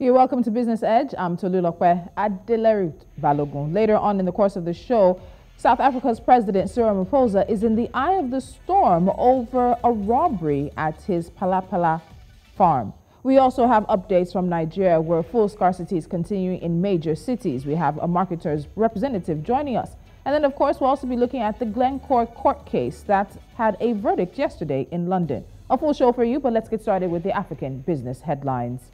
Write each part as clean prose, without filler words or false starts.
You're welcome to Business Edge. I'm Tolulokwe Adeleru Balogun. Later on in the course of the show, South Africa's President Cyril Ramaphosa is in the eye of the storm over a robbery at his Phala Phala farm. We also have updates from Nigeria, where fuel scarcity is continuing in major cities. We have a marketer's representative joining us. And then, of course, we'll also be looking at the Glencore court case that had a verdict yesterday in London. A full show for you, but let's get started with the African business headlines.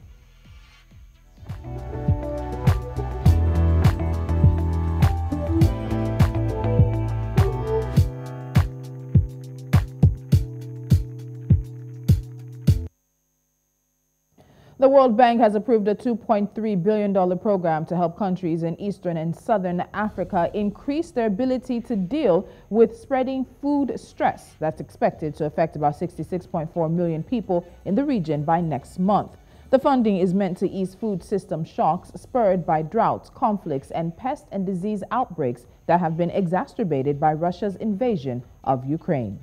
The World Bank has approved a $2.3 billion program to help countries in Eastern and Southern Africa increase their ability to deal with spreading food stress that's expected to affect about 66.4 million people in the region by next month. The funding is meant to ease food system shocks spurred by droughts, conflicts, and pest and disease outbreaks that have been exacerbated by Russia's invasion of Ukraine.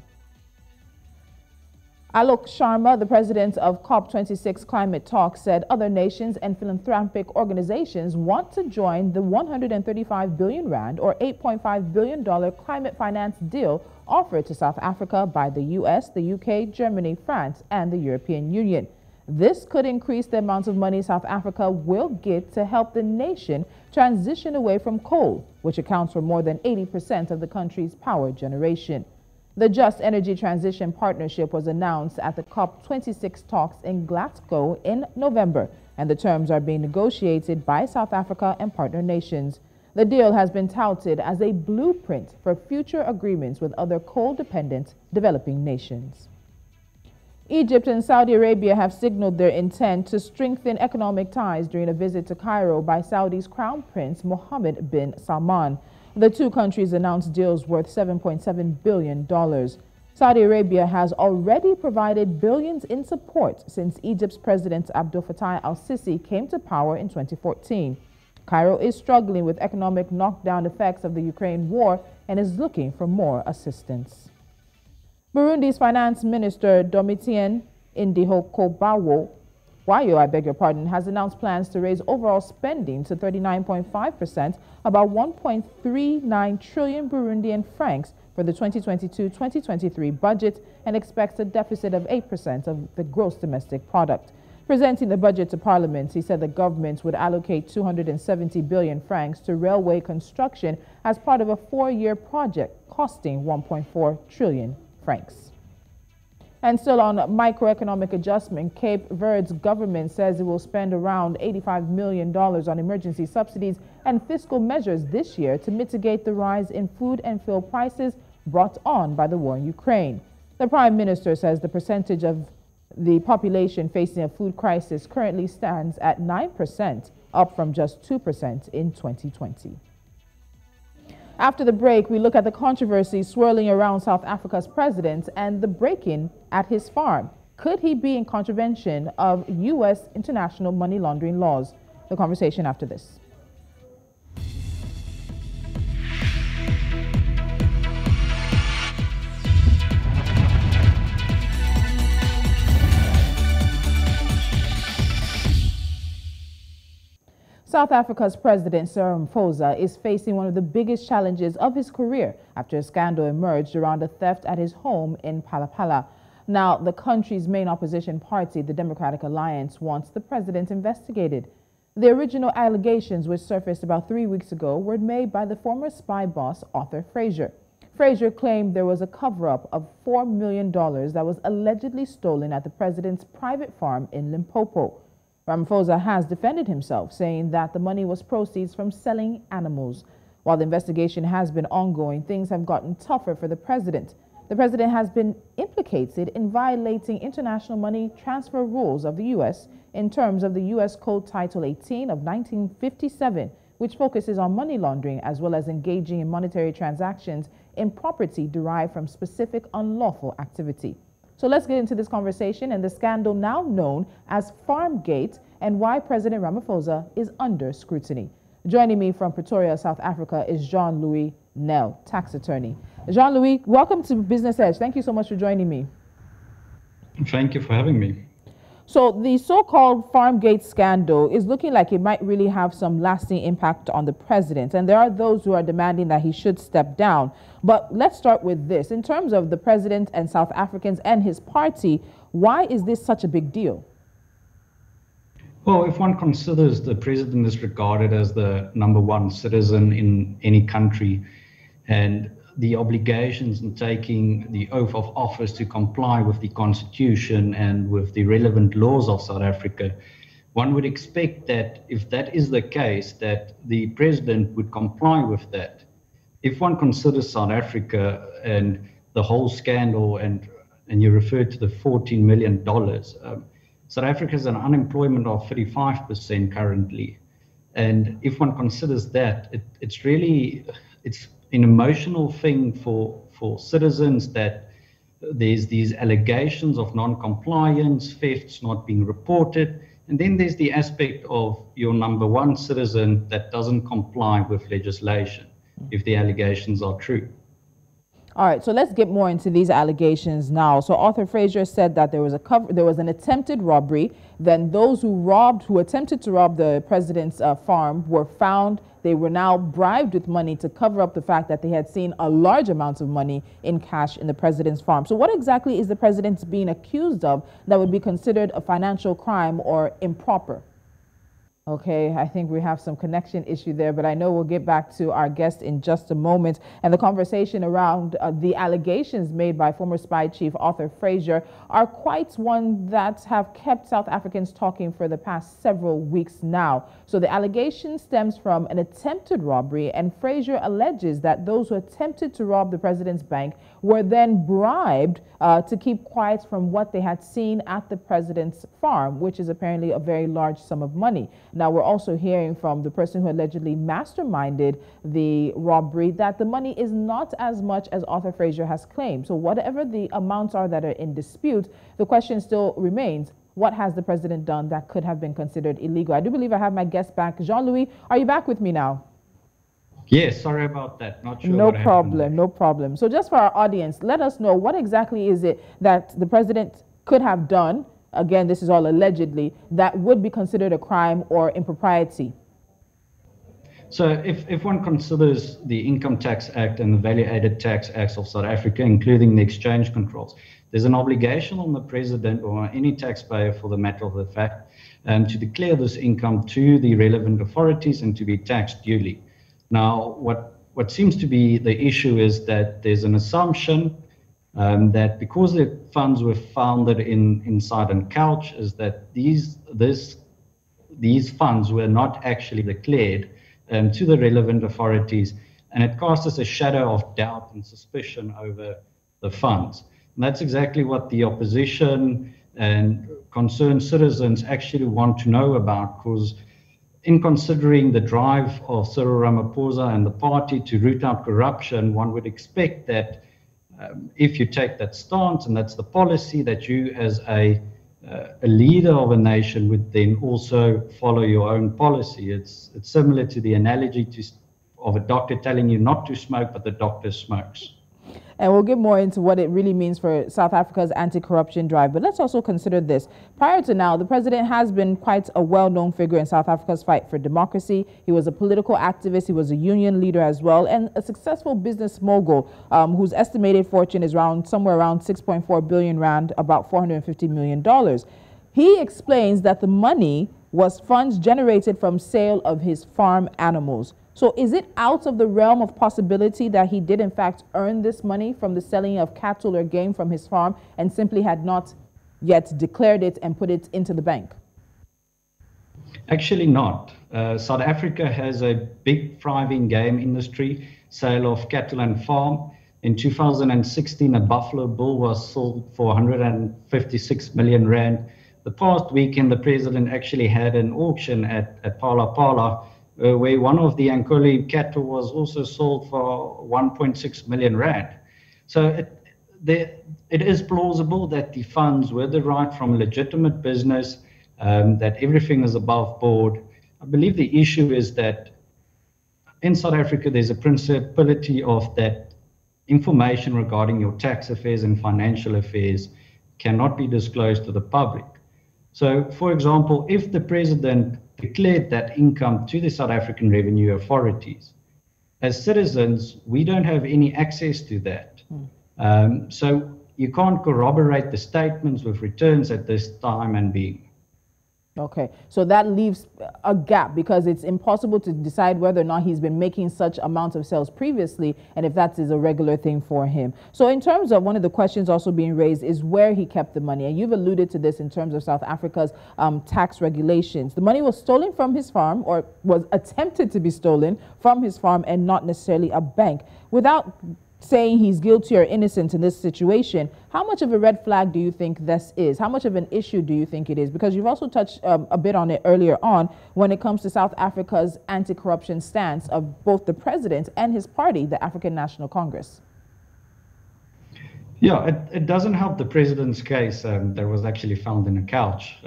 Alok Sharma, the president of COP26 climate talks, said other nations and philanthropic organizations want to join the 135 billion rand or $8.5 billion climate finance deal offered to South Africa by the US, the UK, Germany, France, and the European Union. This could increase the amount of money South Africa will get to help the nation transition away from coal, which accounts for more than 80% of the country's power generation. The Just Energy Transition Partnership was announced at the COP26 talks in Glasgow in November, and the terms are being negotiated by South Africa and partner nations. The deal has been touted as a blueprint for future agreements with other coal-dependent developing nations. Egypt and Saudi Arabia have signaled their intent to strengthen economic ties during a visit to Cairo by Saudi's Crown Prince Mohammed bin Salman. The two countries announced deals worth $7.7 billion. Saudi Arabia has already provided billions in support since Egypt's President Abdel Fattah al-Sisi came to power in 2014. Cairo is struggling with economic knockdown effects of the Ukraine war and is looking for more assistance. Burundi's Finance Minister Domitien Ndihokobawo has announced plans to raise overall spending to 39.5%, about 1.39 trillion Burundian francs for the 2022-2023 budget, and expects a deficit of 8% of the gross domestic product. Presenting the budget to Parliament, he said the government would allocate 270 billion francs to railway construction as part of a 4-year project costing 1.4 trillion francs. And still on microeconomic adjustment, Cape Verde's government says it will spend around $85 million on emergency subsidies and fiscal measures this year to mitigate the rise in food and fuel prices brought on by the war in Ukraine. The Prime Minister says the percentage of the population facing a food crisis currently stands at 9%, up from just 2% in 2020. After the break, we look at the controversy swirling around South Africa's president and the break-in at his farm. Could he be in contravention of U.S. international money laundering laws? The conversation after this. South Africa's President Cyril Ramaphosa is facing one of the biggest challenges of his career after a scandal emerged around a theft at his home in Phala Phala. Now, the country's main opposition party, the Democratic Alliance, wants the president investigated. The original allegations, which surfaced about 3 weeks ago, were made by the former spy boss, Arthur Fraser. Fraser claimed there was a cover-up of $4 million that was allegedly stolen at the president's private farm in Limpopo. Ramaphosa has defended himself, saying that the money was proceeds from selling animals. While the investigation has been ongoing, things have gotten tougher for the president. The president has been implicated in violating international money transfer rules of the U.S. in terms of the U.S. Code Title 18 of 1957, which focuses on money laundering as well as engaging in monetary transactions in property derived from specific unlawful activity. So let's get into this conversation and the scandal now known as Farmgate and why President Ramaphosa is under scrutiny. Joining me from Pretoria, South Africa is Jean-Louis Nel, tax attorney. Jean-Louis, welcome to Business Edge. Thank you so much for joining me. Thank you for having me. So the so-called Farmgate scandal is looking like it might really have some lasting impact on the president. And there are those who are demanding that he should step down. But let's start with this. In terms of the president and South Africans and his party, why is this such a big deal? Well, if one considers the president is regarded as the #1 citizen in any country, and the obligations in taking the oath of office to comply with the Constitution and with the relevant laws of South Africa, one would expect that if that is the case, that the president would comply with that. If one considers South Africa and the whole scandal, and you referred to the $14 million, South Africa has an unemployment of 35% currently. And if one considers that, it's an emotional thing for citizens that there's these allegations of non-compliance, thefts not being reported, and then there's the aspect of your #1 citizen that doesn't comply with legislation if the allegations are true. All right, so let's get more into these allegations now. So Arthur Fraser said that there was an attempted robbery. Then those who attempted to rob the president's farm were found. They were now bribed with money to cover up the fact that they had seen a large amount of money in cash in the president's farm. So what exactly is the president being accused of that would be considered a financial crime or improper? Okay, I think we have some connection issue there, but I know we'll get back to our guest in just a moment. And the conversation around the allegations made by former spy chief Arthur Fraser are quite one that have kept South Africans talking for the past several weeks now. So the allegation stems from an attempted robbery, and Fraser alleges that those who attempted to rob the president's bank were then bribed to keep quiet from what they had seen at the president's farm, which is apparently a very large sum of money. Now, we're also hearing from the person who allegedly masterminded the robbery that the money is not as much as Arthur Fraser has claimed. So whatever the amounts are that are in dispute, the question still remains, what has the president done that could have been considered illegal? I do believe I have my guest back. Jean-Louis, are you back with me now? Yes, sorry about that. Not sure. No problem, no problem. So just for our audience, let us know what exactly is it that the president could have done, again, this is all allegedly, that would be considered a crime or impropriety? So if one considers the Income Tax Act and the Value-Added Tax Acts of South Africa, including the exchange controls, there's an obligation on the president or any taxpayer, for the matter of the fact, to declare this income to the relevant authorities and to be taxed duly. Now, what seems to be the issue is that there's an assumption that because the funds were founded inside a couch, is that these funds were not actually declared to the relevant authorities, and it casts us a shadow of doubt and suspicion over the funds. And that's exactly what the opposition and concerned citizens actually want to know about, because in considering the drive of Cyril Ramaphosa and the party to root out corruption, one would expect that if you take that stance, and that's the policy, that you as a leader of a nation would then also follow your own policy. It's similar to the analogy of a doctor telling you not to smoke, but the doctor smokes. And we'll get more into what it really means for South Africa's anti-corruption drive. But let's also consider this. Prior to now, the president has been quite a well-known figure in South Africa's fight for democracy. He was a political activist. He was a union leader as well, and a successful business mogul whose estimated fortune is somewhere around 6.4 billion rand, about $450 million. He explains that the money was funds generated from sale of his farm animals. So is it out of the realm of possibility that he did in fact earn this money from the selling of cattle or game from his farm and simply had not yet declared it and put it into the bank? Actually not. South Africa has a big thriving game industry, sale of cattle and farm. In 2016, a buffalo bull was sold for 156 million rand. The past weekend, the president actually had an auction at Phala Phala, where one of the Ankoli cattle was also sold for 1.6 million rand. So it is plausible that the funds were derived from legitimate business, that everything is above board. I believe the issue is that in South Africa, there's a principality of that information regarding your tax affairs and financial affairs cannot be disclosed to the public. So, for example, if the president declared that income to the South African revenue authorities, as citizens, we don't have any access to that. So you can't corroborate the statements with returns at this time and being. Okay, so that leaves a gap because it's impossible to decide whether or not he's been making such amounts of sales previously and if that is a regular thing for him. So in terms of one of the questions also being raised is where he kept the money. And you've alluded to this in terms of South Africa's tax regulations. The money was stolen from his farm, or was attempted to be stolen from his farm, and not necessarily a bank. Without saying he's guilty or innocent in this situation, how much of a red flag do you think this is? How much of an issue do you think it is? Because you've also touched a bit on it earlier on when it comes to South Africa's anti-corruption stance of both the president and his party, the African National Congress. Yeah, it doesn't help the president's case that was actually found in a couch.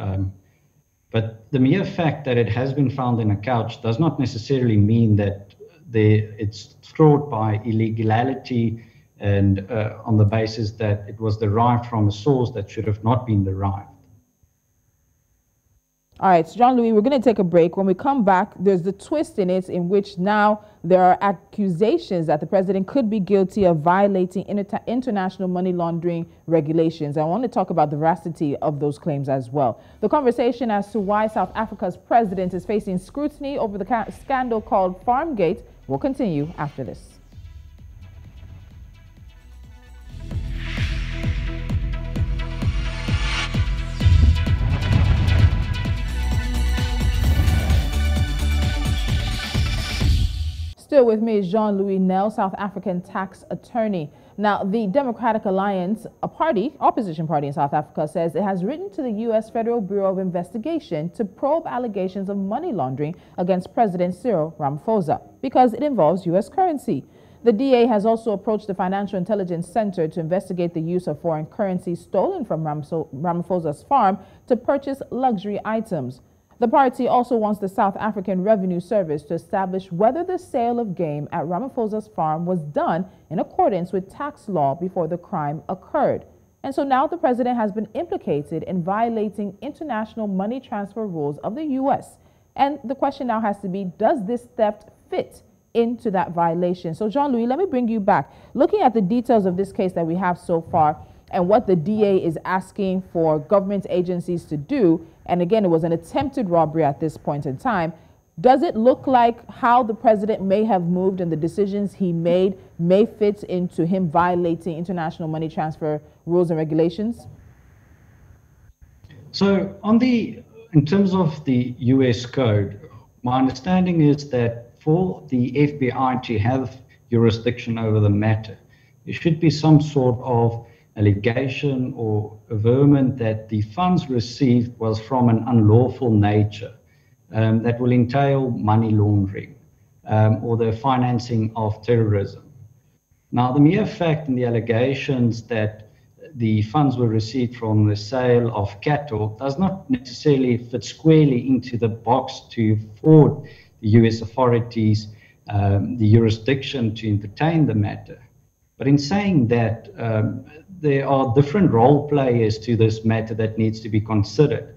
But the mere fact that it has been found in a couch does not necessarily mean that it's fraud by illegality and on the basis that it was derived from a source that should have not been derived. All right, so Jean-Louis, we're going to take a break. When we come back, there's the twist in it in which now there are accusations that the president could be guilty of violating international money laundering regulations. I want to talk about the veracity of those claims as well. The conversation as to why South Africa's president is facing scrutiny over the scandal called Farmgate will continue after this. Still with me is Jean-Louis Nel, South African tax attorney. Now, the Democratic Alliance, a opposition party in South Africa, says it has written to the U.S. Federal Bureau of Investigation to probe allegations of money laundering against President Cyril Ramaphosa because it involves U.S. currency. The DA has also approached the Financial Intelligence Center to investigate the use of foreign currency stolen from Ramaphosa's farm to purchase luxury items. The party also wants the South African Revenue Service to establish whether the sale of game at Ramaphosa's farm was done in accordance with tax law before the crime occurred. And so now the president has been implicated in violating international money transfer rules of the U.S. And the question now has to be, does this theft fit into that violation? So Jean-Louis, let me bring you back. Looking at the details of this case that we have so far and what the DA is asking for government agencies to do, and again, it was an attempted robbery at this point in time, does it look like how the president may have moved and the decisions he made may fit into him violating international money transfer rules and regulations? So in terms of the US code, my understanding is that for the FBI to have jurisdiction over the matter, there should be some sort of allegation or averment that the funds received was from an unlawful nature that will entail money laundering or the financing of terrorism. Now, the mere fact in the allegations that the funds were received from the sale of cattle does not necessarily fit squarely into the box to afford the US authorities the jurisdiction to entertain the matter. But in saying that, there are different role players to this matter that needs to be considered.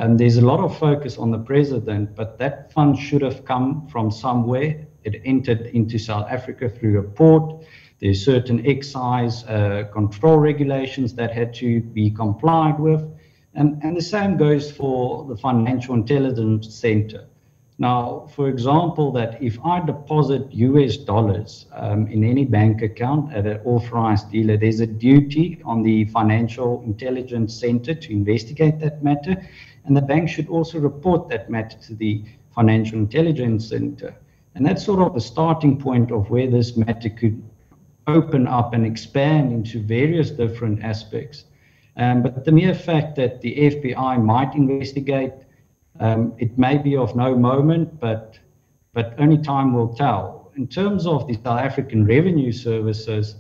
There's a lot of focus on the president, but that fund should have come from somewhere. It entered into South Africa through a port. There's certain excise control regulations that had to be complied with. And the same goes for the Financial Intelligence Center. Now, for example, that if I deposit US dollars in any bank account at an authorized dealer, there's a duty on the Financial Intelligence Center to investigate that matter. And the bank should also report that matter to the Financial Intelligence Center. And that's sort of the starting point of where this matter could open up and expand into various different aspects. But the mere fact that the FBI might investigate, it may be of no moment, but only time will tell. In terms of the South African Revenue Services,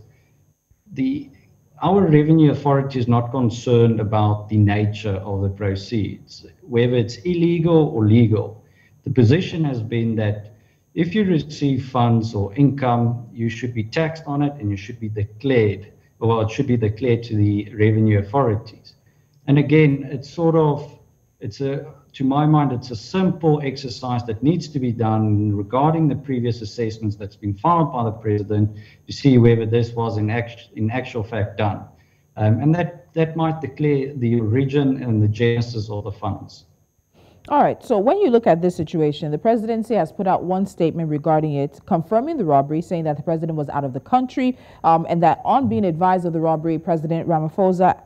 our revenue authority is not concerned about the nature of the proceeds, whether it's illegal or legal. The position has been that if you receive funds or income, you should be taxed on it and you should be declared, or it should be declared to the revenue authorities. And again, it's sort of to my mind, it's a simple exercise that needs to be done regarding the previous assessments that's been filed by the president to see whether this was in actual fact done. And that might declare the origin and the genesis of the funds. All right, so when you look at this situation, the presidency has put out one statement regarding it, confirming the robbery, saying that the president was out of the country, and that on being advised of the robbery, President Ramaphosa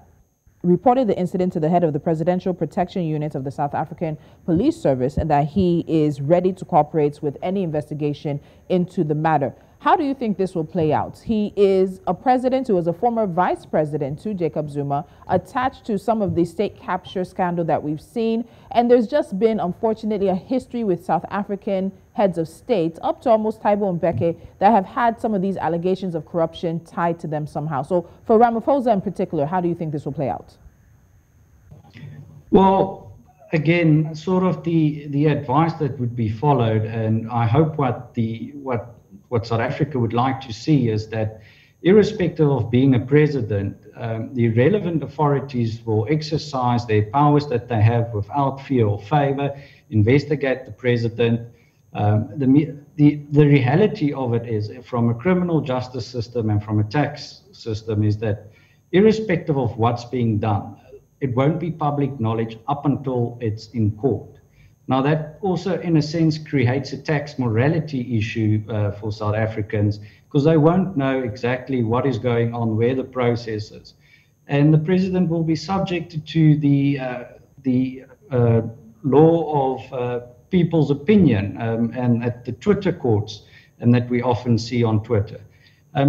reported the incident to the head of the Presidential Protection Unit of the South African Police Service, and that he is ready to cooperate with any investigation into the matter. How do you think this will play out? He is a president who was a former vice president to Jacob Zuma, attached to some of the state capture scandal that we've seen. And there's just been, unfortunately, a history with South African heads of state, up to almost Thabo Mbeki, that have had some of these allegations of corruption tied to them somehow. So for Ramaphosa in particular, how do you think this will play out? Well, again, sort of the advice that would be followed, and I hope what South Africa would like to see is that, irrespective of being a president, the relevant authorities will exercise their powers that they have without fear or favor, investigate the president. The reality of it is, from a criminal justice system and from a tax system, is that irrespective of what's being done, it won't be public knowledge up until it's in court. Now, that also, in a sense, creates a tax morality issue for South Africans, because they won't know exactly what is going on, where the process is. And the president will be subjected to the law of people's opinion and at the Twitter courts, and that we often see on Twitter.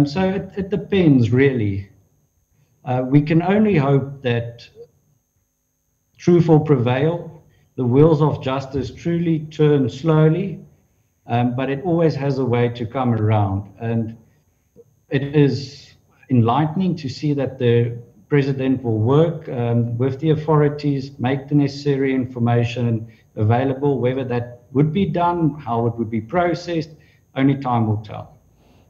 So it depends, really. We can only hope that truth will prevail. The wheels of justice truly turn slowly, but it always has a way to come around. And it is enlightening to see that the president will work with the authorities, make the necessary information available. Whether that would be done, how it would be processed, only time will tell.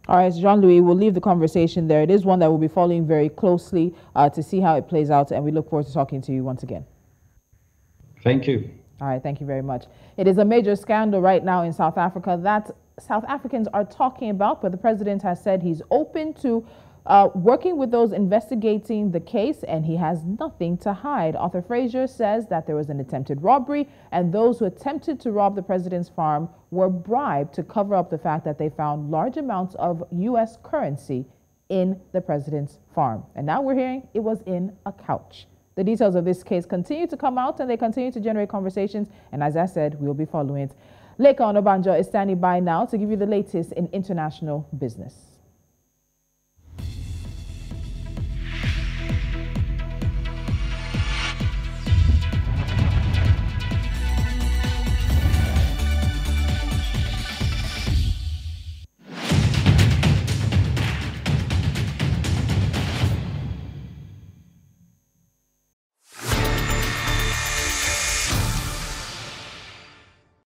All right, Jean-Louis, we'll leave the conversation there. It is one that we'll be following very closely to see how it plays out, and we look forward to talking to you once again. Thank you. All right, thank you very much. It is a major scandal right now in South Africa that South Africans are talking about, but the president has said he's open to working with those investigating the case, and he has nothing to hide. Arthur Fraser says that there was an attempted robbery, and those who attempted to rob the president's farm were bribed to cover up the fact that they found large amounts of U.S. currency in the president's farm. And now we're hearing it was in a couch. The details of this case continue to come out, and they continue to generate conversations. And as I said, we'll be following it. Leka Onobanjo is standing by now to give you the latest in international business.